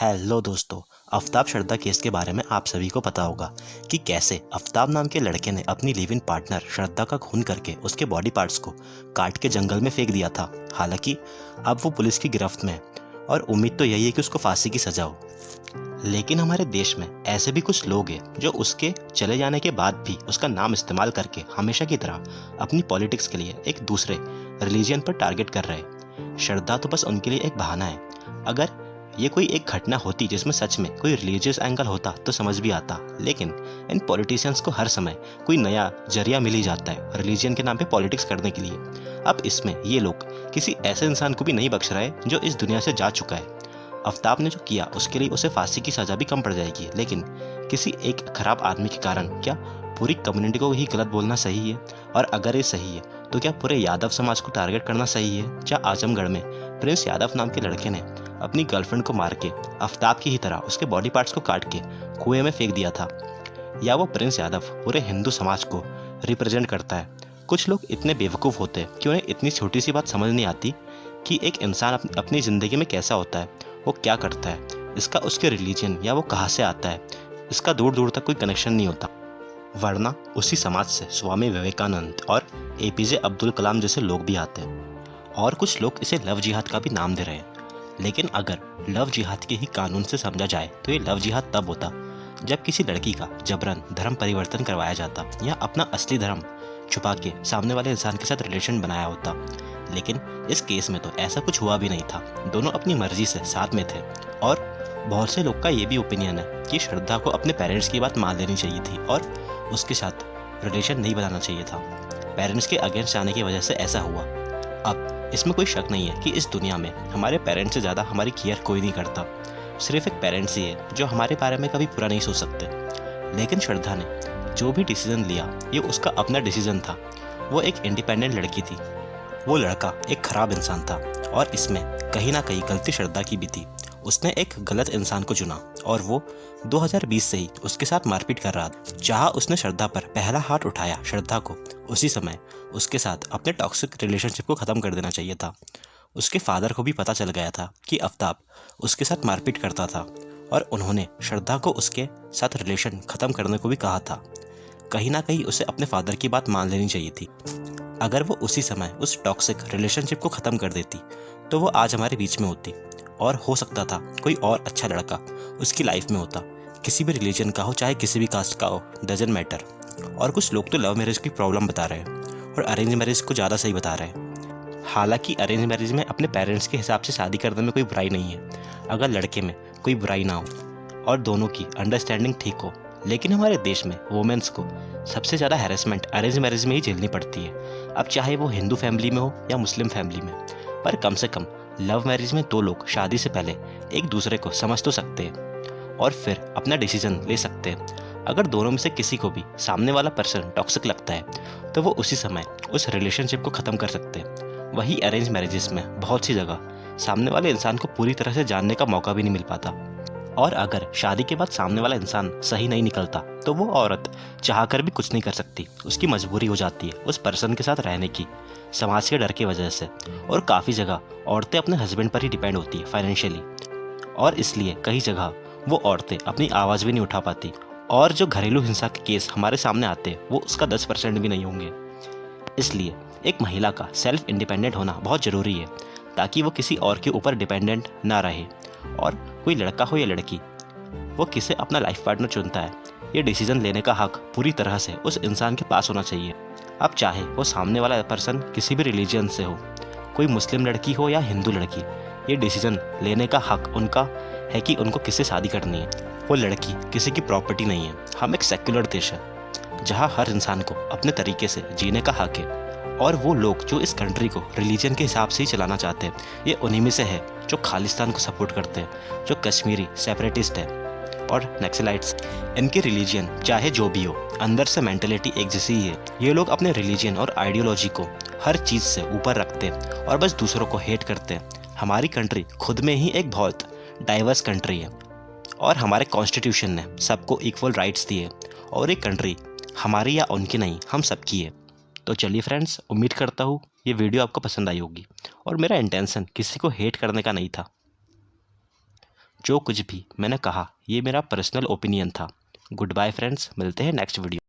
Hello दोस्तों। आफ्ताब श्रद्धा case के बारे में आप सभी को पता होगा कि कैसे आफ्ताब नाम के लड़के ने अपनी लिव इन पार्टनर श्रद्धा का खून करके उसके बॉडी पार्ट्स को काट के जंगल में फेंक दिया था। हालांकि अब वो पुलिस की गिरफ्त में है और उम्मीद तो यही है कि उसको फांसी की सजा हो। लेकिन हमारे देश में ऐसे भी कुछ लोग हैं जो उसके चले जाने के बाद भी उसका नाम इस्तेमाल करके हमेशा की तरह अपनी पॉलिटिक्स के लिए एक दूसरे रिलीजन पर टारगेट कर रहे हैं। श्रद्धा तो बस उनके लिए एक बहाना है। अगर ये कोई एक घटना होती जिसमें सच में कोई रिलीजियस एंगल होता तो समझ भी आता, लेकिन इन पॉलिटिशियंस को हर समय कोई नया जरिया मिल ही जाता है रिलीजन के नाम पे पॉलिटिक्स करने के लिए। अब इसमें ये लोग किसी ऐसे इंसान को भी नहीं बख्श रहे जो इस दुनिया से जा चुका है। आफ्ताब ने जो किया उसके लिए उसे फांसी की सजा भी कम पड़ जाएगी, लेकिन किसी एक खराब आदमी के कारण क्या पूरी कम्युनिटी को ही गलत बोलना सही है? और अगर ये सही है तो क्या पूरे यादव समाज को टारगेट करना सही है? क्या आजमगढ़ में प्रिंस यादव नाम के लड़के ने अपनी गर्लफ्रेंड को मार के आफ्ताब की ही तरह उसके बॉडी पार्ट्स को काट के कुएं में फेंक दिया था? या वो प्रिंस यादव पूरे हिंदू समाज को रिप्रेजेंट करता है? कुछ लोग इतने बेवकूफ़ होते हैं कि उन्हें इतनी छोटी सी बात समझ नहीं आती कि एक इंसान अपनी ज़िंदगी में कैसा होता है, वो क्या करता है, इसका उसके रिलीजन या वो कहाँ से आता है, इसका दूर दूर तक कोई कनेक्शन नहीं होता। वरना उसी समाज से स्वामी विवेकानंद और एपीजे अब्दुल कलाम जैसे लोग भी आते हैं। और कुछ लोग इसे लव जिहाद का भी नाम दे रहे हैं। लेकिन अगर लव जिहाद के ही कानून से समझा जाए तो ये लव जिहाद तब होता जब किसी लड़की का जबरन धर्म परिवर्तन करवाया जाता या अपना असली धर्म छुपा के सामने वाले इंसान के साथ रिलेशन बनाया होता। लेकिन इस केस में तो ऐसा कुछ हुआ भी नहीं था। दोनों अपनी मर्जी से साथ में थे और बहुत से लोग का ये भी ओपिनियन है कि श्रद्धा को अपने पेरेंट्स की बात मान लेनी चाहिए थी और उसके साथ रिलेशन नहीं बनाना चाहिए था। पेरेंट्स के अगेंस्ट जाने की वजह से ऐसा हुआ। अब इसमें कोई शक नहीं है कि इस दुनिया में हमारे पेरेंट्स से ज़्यादा हमारी केयर कोई नहीं करता। सिर्फ एक पेरेंट्स ही है जो हमारे बारे में कभी बुरा नहीं सोच सकते। लेकिन श्रद्धा ने जो भी डिसीजन लिया ये उसका अपना डिसीजन था। वो एक इंडिपेंडेंट लड़की थी। वो लड़का एक खराब इंसान था और इसमें कहीं ना कहीं गलती श्रद्धा की भी थी। उसने एक गलत इंसान को चुना और वो 2020 से ही उसके साथ मारपीट कर रहा था। जहाँ उसने श्रद्धा पर पहला हाथ उठाया, श्रद्धा को उसी समय उसके साथ अपने टॉक्सिक रिलेशनशिप को ख़त्म कर देना चाहिए था। उसके फादर को भी पता चल गया था कि आफ्ताब उसके साथ मारपीट करता था और उन्होंने श्रद्धा को उसके साथ रिलेशन ख़त्म करने को भी कहा था। कहीं ना कहीं उसे अपने फादर की बात मान लेनी चाहिए थी। अगर वो उसी समय उस टॉक्सिक रिलेशनशिप को ख़त्म कर देती तो वो आज हमारे बीच में होती और हो सकता था कोई और अच्छा लड़का उसकी लाइफ में होता, किसी भी रिलीजन का हो चाहे किसी भी कास्ट का हो, डजेंट मैटर। और कुछ लोग तो लव मैरिज की प्रॉब्लम बता रहे हैं और अरेंज मैरिज को ज़्यादा सही बता रहे हैं। हालांकि अरेंज मैरिज में अपने पेरेंट्स के हिसाब से शादी करने में कोई बुराई नहीं है, अगर लड़के में कोई बुराई ना हो और दोनों की अंडरस्टैंडिंग ठीक हो। लेकिन हमारे देश में वुमेन्स को सबसे ज़्यादा हैरेसमेंट अरेंज मैरिज में ही झेलनी पड़ती है। अब चाहे वो हिंदू फैमिली में हो या मुस्लिम फैमिली में, पर कम से कम लव मैरिज में दो लोग शादी से पहले एक दूसरे को समझ तो सकते हैं और फिर अपना डिसीजन ले सकते हैं। अगर दोनों में से किसी को भी सामने वाला पर्सन टॉक्सिक लगता है तो वो उसी समय उस रिलेशनशिप को ख़त्म कर सकते हैं। वही अरेंज मैरिजेस में बहुत सी जगह सामने वाले इंसान को पूरी तरह से जानने का मौका भी नहीं मिल पाता। और अगर शादी के बाद सामने वाला इंसान सही नहीं निकलता तो वो औरत चाह कर भी कुछ नहीं कर सकती। उसकी मजबूरी हो जाती है उस पर्सन के साथ रहने की, समाज के डर की वजह से। और काफ़ी जगह औरतें अपने हस्बैंड पर ही डिपेंड होती है फाइनेंशियली, और इसलिए कई जगह वो औरतें अपनी आवाज़ भी नहीं उठा पाती। और जो घरेलू हिंसा के केस हमारे सामने आते वो उसका 10% भी नहीं होंगे। इसलिए एक महिला का सेल्फ इंडिपेंडेंट होना बहुत ज़रूरी है ताकि वो किसी और के ऊपर डिपेंडेंट ना रहे। और कोई लड़का हो या लड़की, वो किसे अपना लाइफ पार्टनर चुनता है ये डिसीजन लेने का हक पूरी तरह से उस इंसान के पास होना चाहिए। अब चाहे वो सामने वाला पर्सन किसी भी रिलीजन से हो, कोई मुस्लिम लड़की हो या हिंदू लड़की, ये डिसीजन लेने का हक उनका है कि उनको किससे शादी करनी है। वो लड़की किसी की प्रॉपर्टी नहीं है। हम एक सेक्युलर देश है जहाँ हर इंसान को अपने तरीके से जीने का हक है। और वो लोग जो इस कंट्री को रिलीजन के हिसाब से ही चलाना चाहते हैं, ये उन्हीं में से है जो खालिस्तान को सपोर्ट करते हैं, जो कश्मीरी सेपरेटिस्ट है और नक्सलाइट्स। इनके रिलीजन चाहे जो भी हो, अंदर से मेंटलिटी एक जैसी ही है। ये लोग अपने रिलीजन और आइडियोलॉजी को हर चीज़ से ऊपर रखते हैं और बस दूसरों को हेट करते हैं। हमारी कंट्री खुद में ही एक बहुत डाइवर्स कंट्री है और हमारे कॉन्स्टिट्यूशन ने सबको इक्वल राइट्स दिए और ये कंट्री हमारी या उनकी नहीं, हम सबकी है। तो चलिए फ्रेंड्स, उम्मीद करता हूँ ये वीडियो आपको पसंद आई होगी और मेरा इंटेंशन किसी को हेट करने का नहीं था। जो कुछ भी मैंने कहा ये मेरा पर्सनल ओपिनियन था। गुड बाय फ्रेंड्स, मिलते हैं नेक्स्ट वीडियो।